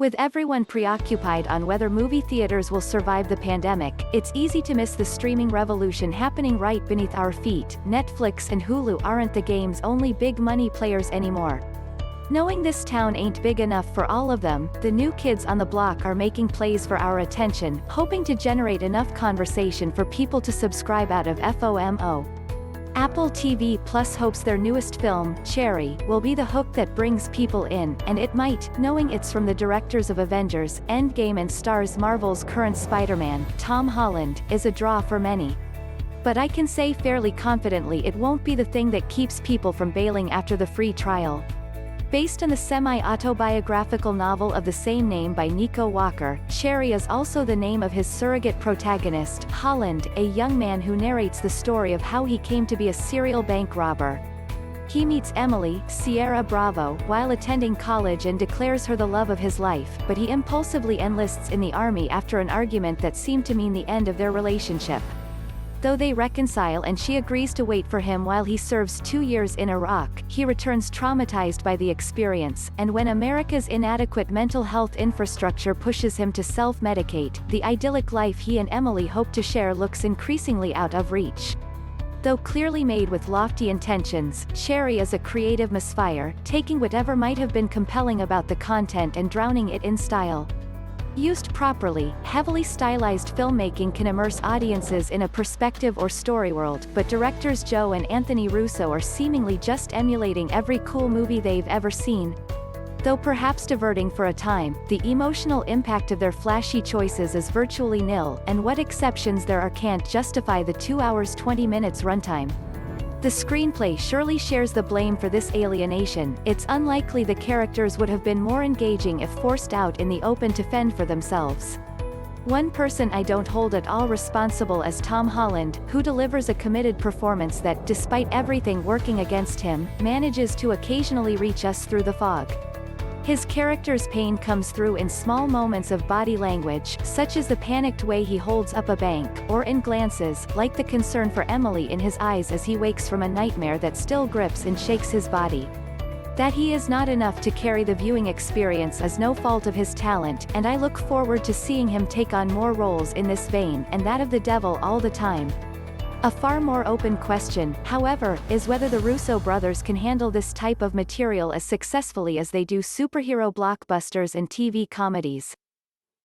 With everyone preoccupied on whether movie theaters will survive the pandemic, it's easy to miss the streaming revolution happening right beneath our feet. Netflix and Hulu aren't the game's only big money players anymore. Knowing this town ain't big enough for all of them, the new kids on the block are making plays for our attention, hoping to generate enough conversation for people to subscribe out of FOMO. Apple TV Plus hopes their newest film, Cherry, will be the hook that brings people in, and it might, knowing it's from the directors of Avengers, Endgame and stars Marvel's current Spider-Man, Tom Holland, is a draw for many. But I can say fairly confidently it won't be the thing that keeps people from bailing after the free trial. Based on the semi-autobiographical novel of the same name by Nico Walker, Cherry is also the name of his surrogate protagonist, Holland, a young man who narrates the story of how he came to be a serial bank robber. He meets Emily, Sierra Bravo, while attending college and declares her the love of his life, but he impulsively enlists in the army after an argument that seemed to mean the end of their relationship. Though they reconcile and she agrees to wait for him while he serves 2 years in Iraq, he returns traumatized by the experience, and when America's inadequate mental health infrastructure pushes him to self-medicate, the idyllic life he and Emily hope to share looks increasingly out of reach. Though clearly made with lofty intentions, Cherry is a creative misfire, taking whatever might have been compelling about the content and drowning it in style. Used properly, heavily stylized filmmaking can immerse audiences in a perspective or story world, but directors Joe and Anthony Russo are seemingly just emulating every cool movie they've ever seen. Though perhaps diverting for a time, the emotional impact of their flashy choices is virtually nil, and what exceptions there are can't justify the 2 hours 20 minutes runtime. The screenplay surely shares the blame for this alienation. It's unlikely the characters would have been more engaging if forced out in the open to fend for themselves. One person I don't hold at all responsible is Tom Holland, who delivers a committed performance that, despite everything working against him, manages to occasionally reach us through the fog. His character's pain comes through in small moments of body language, such as the panicked way he holds up a bank, or in glances, like the concern for Emily in his eyes as he wakes from a nightmare that still grips and shakes his body. That he is not enough to carry the viewing experience is no fault of his talent, and I look forward to seeing him take on more roles in this vein, and that of the devil all the time. A far more open question, however, is whether the Russo brothers can handle this type of material as successfully as they do superhero blockbusters and TV comedies.